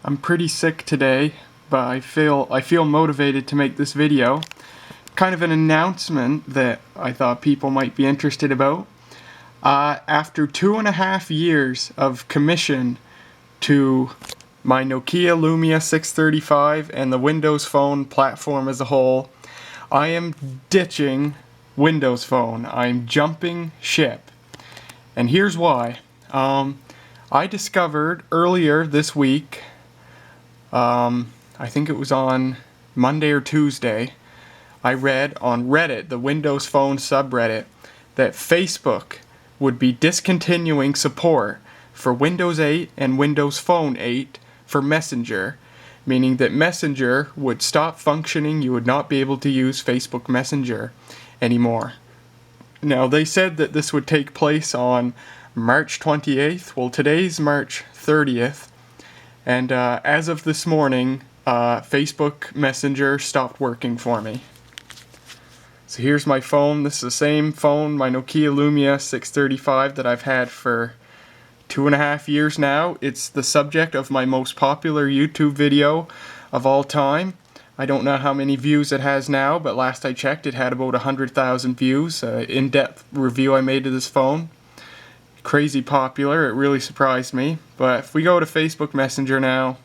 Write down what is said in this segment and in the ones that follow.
I'm pretty sick today, but I feel motivated to make this video. Kind of an announcement that I thought people might be interested about. After 2.5 years of commission to my Nokia Lumia 635 and the Windows Phone platform as a whole, I am ditching Windows Phone. I'm jumping ship. And here's why. I discovered earlier this week, I think it was on Monday or Tuesday, I read on Reddit, the Windows Phone subreddit, that Facebook would be discontinuing support for Windows 8 and Windows Phone 8 for Messenger, meaning that Messenger would stop functioning. You would not be able to use Facebook Messenger anymore. Now, they said that this would take place on March 28th. Well, today's March 30th. And as of this morning, Facebook Messenger stopped working for me. So here's my phone. This is the same phone, my Nokia Lumia 635 that I've had for 2.5 years now. It's the subject of my most popular YouTube video of all time. I don't know how many views it has now, but last I checked it had about 100,000 views. In-depth review I made of this phone. Crazy popular. It really surprised me. But if we go to Facebook Messenger now,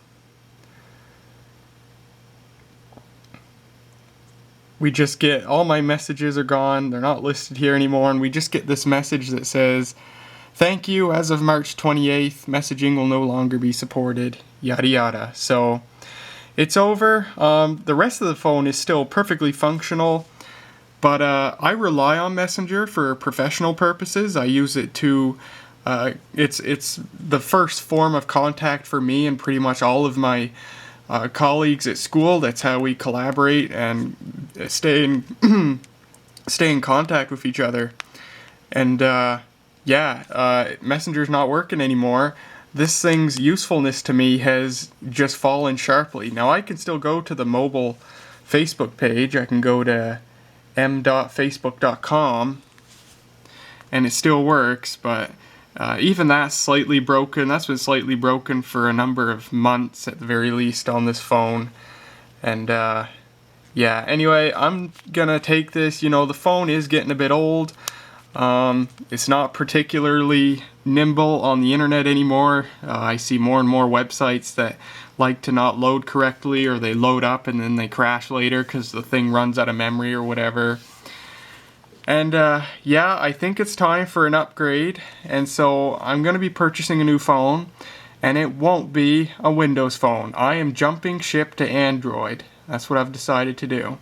we just get all my messages are gone. They're not listed here anymore, and we just get this message that says, "Thank you, as of March 28th, messaging will no longer be supported," yada yada. So it's over. The rest of the phone is still perfectly functional, but I rely on Messenger for professional purposes. I use it to it's the first form of contact for me and pretty much all of my colleagues at school. That's how we collaborate and stay in contact with each other. And Messenger's not working anymore. This thing's usefulness to me has just fallen sharply. Now, I can still go to the mobile Facebook page. I can go to m.facebook.com and it still works, but even that's slightly broken. That's been slightly broken for a number of months at the very least on this phone. And anyway, I'm gonna take this. The phone is getting a bit old. It's not particularly nimble on the internet anymore. I see more and more websites that like to not load correctly, or they load up and then they crash later because the thing runs out of memory or whatever. And I think it's time for an upgrade, and so I'm going to be purchasing a new phone, and it won't be a Windows phone. I am jumping ship to Android. That's what I've decided to do.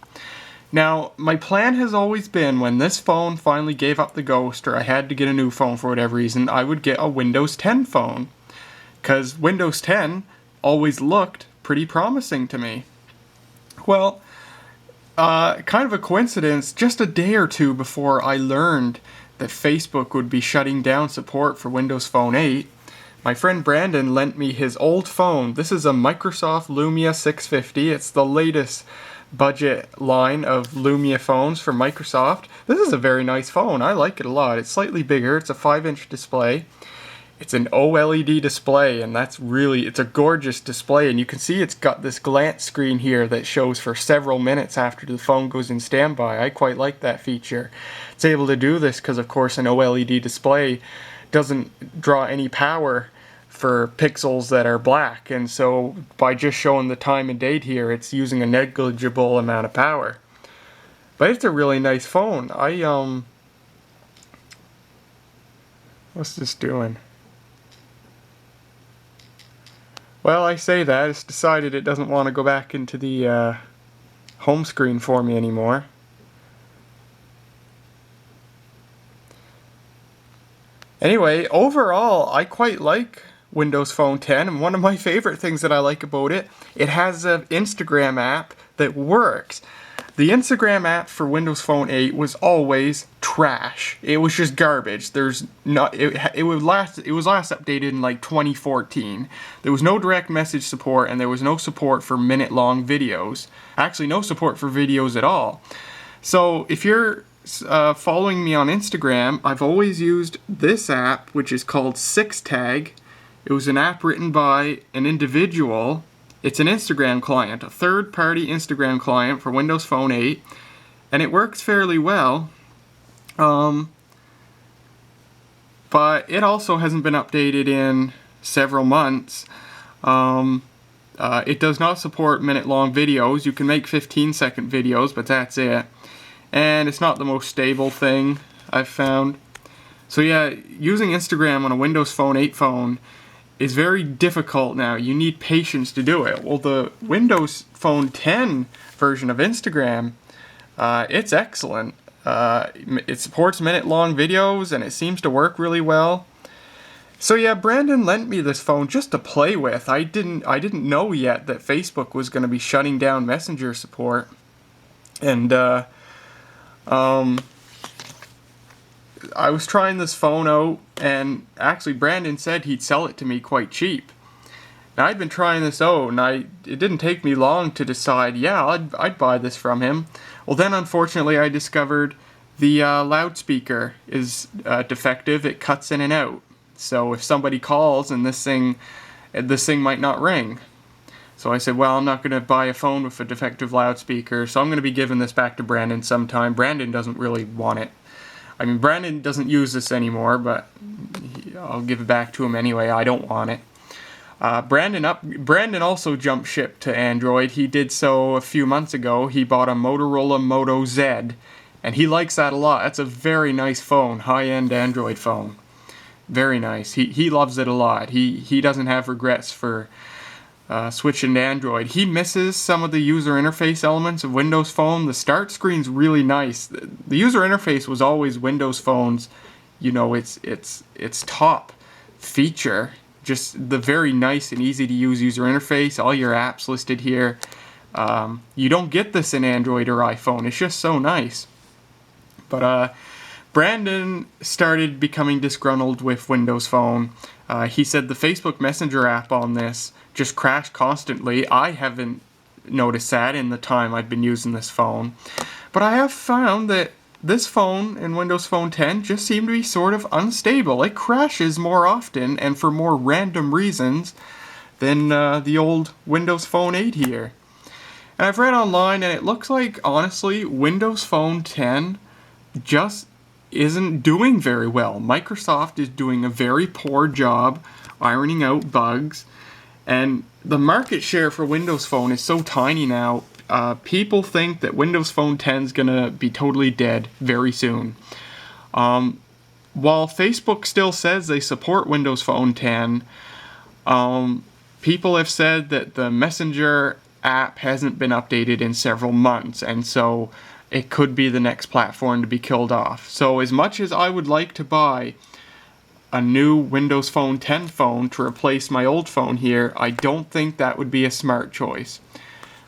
Now, my plan has always been, when this phone finally gave up the ghost, or I had to get a new phone for whatever reason, I would get a Windows 10 phone, because Windows 10 always looked pretty promising to me. Well, kind of a coincidence, just a day or two before I learned that Facebook would be shutting down support for Windows Phone 8, my friend Brandon lent me his old phone. This is a Microsoft Lumia 650. It's the latest budget line of Lumia phones from Microsoft. This is a very nice phone. I like it a lot. It's slightly bigger. It's a 5-inch display. It's an OLED display, and it's a gorgeous display, and you can see it's got this glance screen here that shows for several minutes after the phone goes in standby. I quite like that feature. It's able to do this because, of course, an OLED display doesn't draw any power for pixels that are black, and so by just showing the time and date here, it's using a negligible amount of power. But it's a really nice phone. What's this doing? Well, I say that, it's decided it doesn't want to go back into the home screen for me anymore. Anyway, overall, I quite like Windows Phone 10, and one of my favorite things that I like about it, it has an Instagram app that works. The Instagram app for Windows Phone 8 was always trash. It was just garbage. It was last updated in like 2014. There was no direct message support, and there was no support for minute-long videos. Actually, no support for videos at all. So if you're following me on Instagram, I've always used this app, which is called 6tag, It was an app written by an individual. It's an Instagram client, a third-party Instagram client for Windows Phone 8, and it works fairly well. But it also hasn't been updated in several months. It does not support minute-long videos. You can make 15-second videos, but that's it. And it's not the most stable thing I've found. So yeah, using Instagram on a Windows Phone 8 phone is very difficult now. You need patience to do it. Well, the Windows Phone 10 version of Instagram, it's excellent. It supports minute-long videos, and it seems to work really well. So yeah, Brandon lent me this phone just to play with. I didn't know yet that Facebook was going to be shutting down Messenger support, and I was trying this phone out, and actually Brandon said he'd sell it to me quite cheap. Now I'd been trying this out, and it didn't take me long to decide, yeah, I'd buy this from him. Well, then unfortunately I discovered the loudspeaker is defective. It cuts in and out. So if somebody calls and this thing might not ring. So I said, well, I'm not going to buy a phone with a defective loudspeaker, so I'm going to be giving this back to Brandon sometime. Brandon doesn't really want it. I mean, Brandon doesn't use this anymore, but I'll give it back to him anyway. I don't want it. Brandon also jumped ship to Android. He did so a few months ago. He bought a Motorola Moto Z, and he likes that a lot. That's a very nice phone, high-end Android phone. Very nice. He loves it a lot. He doesn't have regrets for switching to Android. He misses some of the user interface elements of Windows Phone. The start screen's really nice. The user interface was always Windows Phone's, its top feature. Just the very nice and easy to use user interface. All your apps listed here. You don't get this in Android or iPhone. It's just so nice. But Brandon started becoming disgruntled with Windows Phone. He said the Facebook Messenger app on this just crashed constantly. I haven't noticed that in the time I've been using this phone. But I have found that this phone and Windows Phone 10 just seem to be sort of unstable. It crashes more often and for more random reasons than the old Windows Phone 8 here. And I've read online, and it looks like, honestly, Windows Phone 10 just isn't doing very well. Microsoft is doing a very poor job ironing out bugs, and the market share for Windows Phone is so tiny now. People think that Windows Phone 10 is going to be totally dead very soon. While Facebook still says they support Windows Phone 10, people have said that the Messenger app hasn't been updated in several months, and so it could be the next platform to be killed off. So as much as I would like to buy a new Windows Phone 10 phone to replace my old phone here, I don't think that would be a smart choice.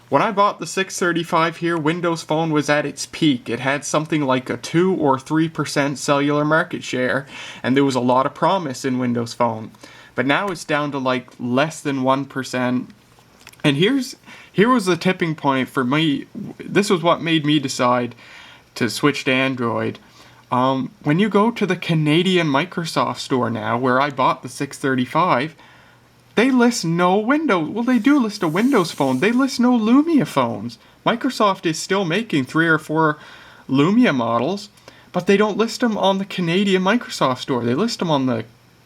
When I bought the 635 here, Windows Phone was at its peak. It had something like a 2 or 3% cellular market share, and there was a lot of promise in Windows Phone. But now it's down to like less than 1%. And here was the tipping point for me. This was what made me decide to switch to Android. When you go to the Canadian Microsoft store now, where I bought the 635, they list no Windows. Well, they do list a Windows phone. They list no Lumia phones. Microsoft is still making 3 or 4 Lumia models, but they don't list them on the Canadian Microsoft store. They list them on the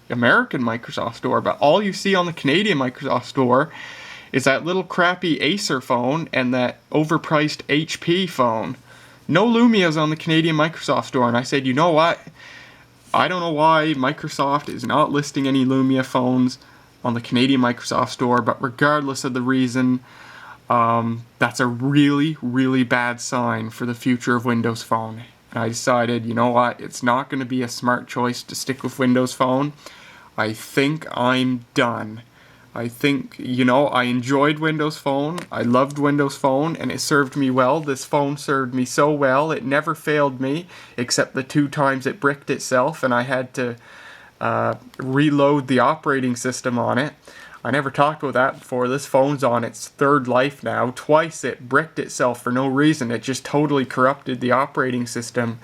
American Microsoft store, but all you see on the Canadian Microsoft store is that little crappy Acer phone and that overpriced HP phone. No Lumias on the Canadian Microsoft store. And I said, you know what? I don't know why Microsoft is not listing any Lumia phones on the Canadian Microsoft store, but regardless of the reason, that's a really, really bad sign for the future of Windows Phone. And I decided, you know what? It's not going to be a smart choice to stick with Windows Phone. I think I'm done. I think, I enjoyed Windows Phone. I loved Windows Phone, and it served me well. This phone served me so well. It never failed me, except the 2 times it bricked itself, and I had to reload the operating system on it. I never talked about that before. This phone's on its 3rd life now. Twice it bricked itself for no reason. It just totally corrupted the operating system.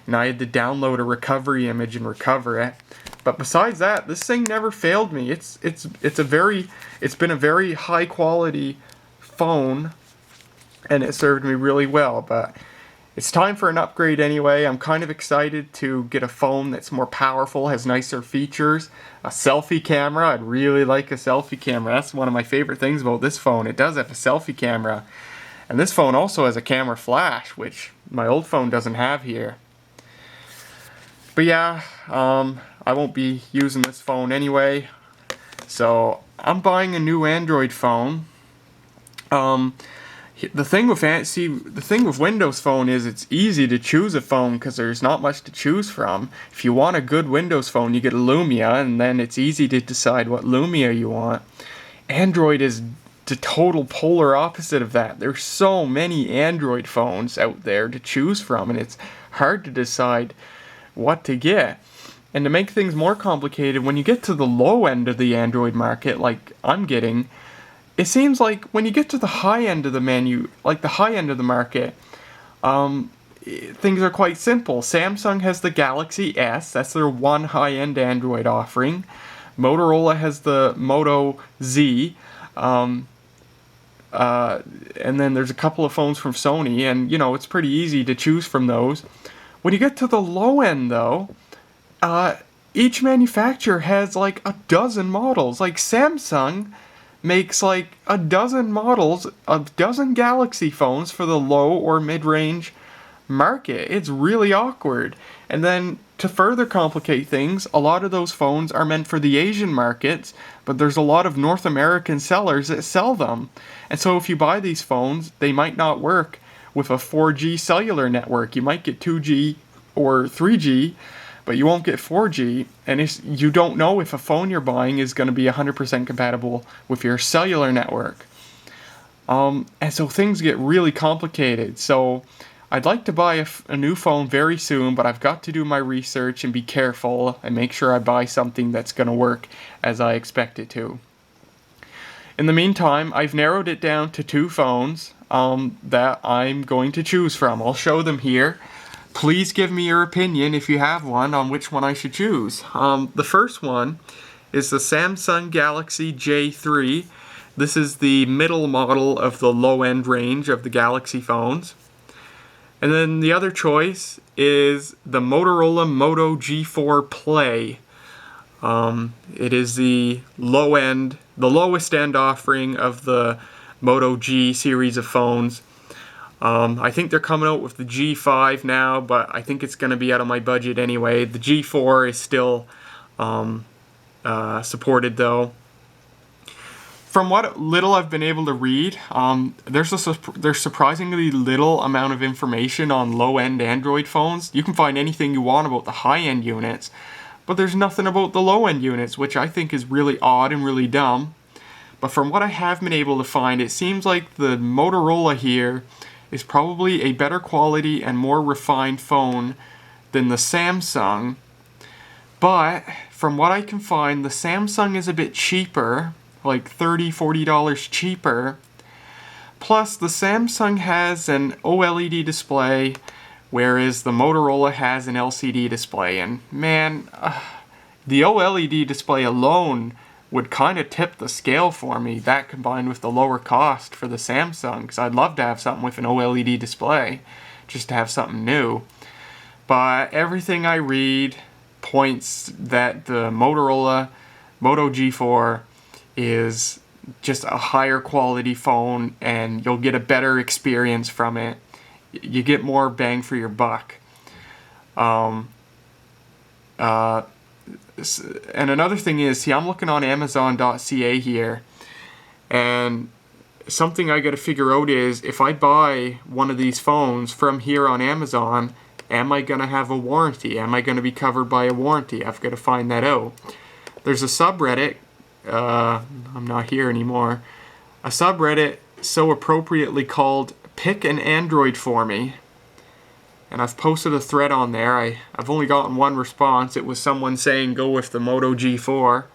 and I had to download a recovery image and recover it. But besides that, this thing never failed me. It's been a very high quality phone, and it served me really well. But it's time for an upgrade anyway. I'm kind of excited to get a phone that's more powerful, has nicer features, a selfie camera. I'd really like a selfie camera. That's one of my favorite things about this phone. It does have a selfie camera. And this phone also has a camera flash, which my old phone doesn't have here. But yeah, I won't be using this phone anyway. So I'm buying a new Android phone. The thing with Windows Phone is it's easy to choose a phone because there's not much to choose from. If you want a good Windows phone, you get a Lumia, and then it's easy to decide what Lumia you want. Android is the total polar opposite of that. There's so many Android phones out there to choose from, and it's hard to decide what to get. And to make things more complicated, when you get to the low end of the Android market, like I'm getting, it seems like when you get to the high end of the menu, like the high end of the market, things are quite simple. Samsung has the Galaxy S, that's their one high-end Android offering. Motorola has the Moto Z, and then there's a couple of phones from Sony, and you know, it's pretty easy to choose from those. When you get to the low end though, each manufacturer has like a dozen models. Like Samsung makes like a dozen models, a dozen Galaxy phones for the low or mid-range market. It's really awkward. And then to further complicate things, a lot of those phones are meant for the Asian markets, but there's a lot of North American sellers that sell them. And so if you buy these phones, they might not work with a 4G cellular network. You might get 2G or 3G, but you won't get 4G, and you don't know if a phone you're buying is going to be 100% compatible with your cellular network. And so things get really complicated. So I'd like to buy a new phone very soon, but I've got to do my research and be careful and make sure I buy something that's going to work as I expect it to. In the meantime, I've narrowed it down to two phones that I'm going to choose from. I'll show them here. Please give me your opinion, if you have one, on which one I should choose. The first one is the Samsung Galaxy J3. This is the middle model of the low-end range of the Galaxy phones. And then the other choice is the Motorola Moto G4 Play. It is the lowest end offering of the Moto G series of phones. I think they're coming out with the G5 now, but I think it's going to be out of my budget anyway. The G4 is still supported though. From what little I've been able to read, there's surprisingly little amount of information on low-end Android phones. You can find anything you want about the high-end units, but there's nothing about the low-end units, which I think is really odd and really dumb. But from what I have been able to find, it seems like the Motorola here is probably a better quality and more refined phone than the Samsung. But from what I can find, the Samsung is a bit cheaper, like $30, $40 cheaper. Plus the Samsung has an OLED display, whereas the Motorola has an LCD display. And man, the OLED display alone would kind of tip the scale for me, that combined with the lower cost for the Samsung, because I'd love to have something with an OLED display, just to have something new. But everything I read points that the Motorola Moto G4 is just a higher quality phone, and you'll get a better experience from it. You get more bang for your buck. And another thing is, see, I'm looking on Amazon.ca here, and something I got to figure out is, if I buy one of these phones from here on Amazon, am I going to have a warranty? Am I going to be covered by a warranty? I've got to find that out. There's a subreddit, I'm not here anymore, a subreddit so appropriately called Pick an Android For Me. And I've posted a thread on there. I've only gotten one response. It was someone saying go with the Moto G4.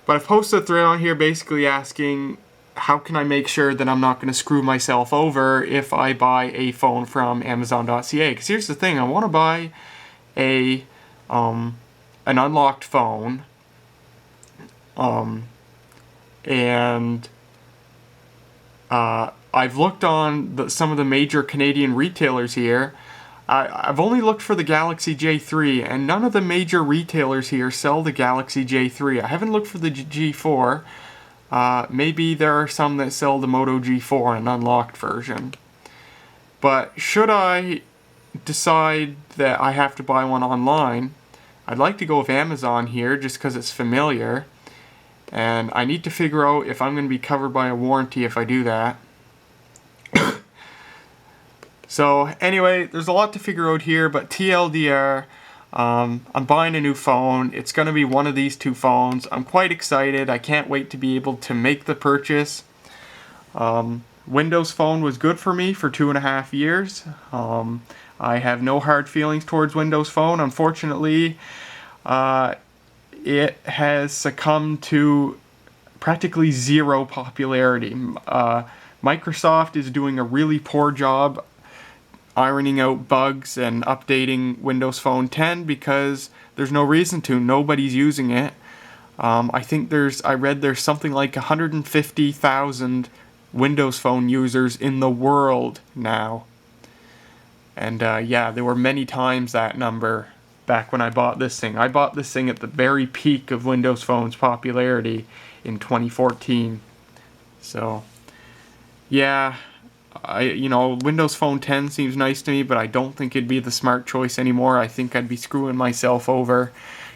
But I've posted a thread on here basically asking, how can I make sure that I'm not going to screw myself over if I buy a phone from Amazon.ca? Because here's the thing, I want to buy an unlocked phone, and I've looked on some of the major Canadian retailers here. I've only looked for the Galaxy J3, and none of the major retailers here sell the Galaxy J3. I haven't looked for the G4. Maybe there are some that sell the Moto G4, an unlocked version. But should I decide that I have to buy one online, I'd like to go with Amazon here just because it's familiar. And I need to figure out if I'm going to be covered by a warranty if I do that. So anyway, there's a lot to figure out here, but TLDR, I'm buying a new phone. It's going to be one of these two phones. I'm quite excited. I can't wait to be able to make the purchase. Windows Phone was good for me for 2.5 years. I have no hard feelings towards Windows Phone. Unfortunately, it has succumbed to practically zero popularity. Microsoft is doing a really poor job ironing out bugs and updating Windows Phone 10 because there's no reason to. Nobody's using it. I think I read there's something like 150,000 Windows Phone users in the world now. And yeah, there were many times that number back when I bought this thing. I bought this thing at the very peak of Windows Phone's popularity in 2014. So, yeah, Windows Phone 10 seems nice to me, but I don't think it'd be the smart choice anymore. I think I'd be screwing myself over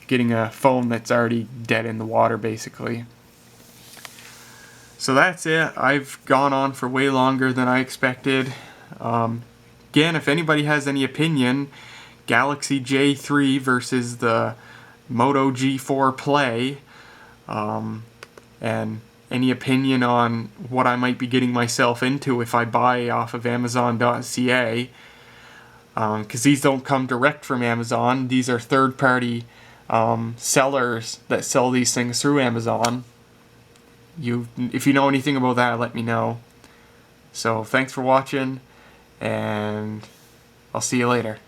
getting a phone that's already dead in the water, basically. So that's it. I've gone on for way longer than I expected. Again, if anybody has any opinion, Galaxy J3 versus the Moto G4 Play, and any opinion on what I might be getting myself into if I buy off of Amazon.ca, because these don't come direct from Amazon. These are third-party sellers that sell these things through Amazon. If you know anything about that, let me know. So thanks for watching, and I'll see you later.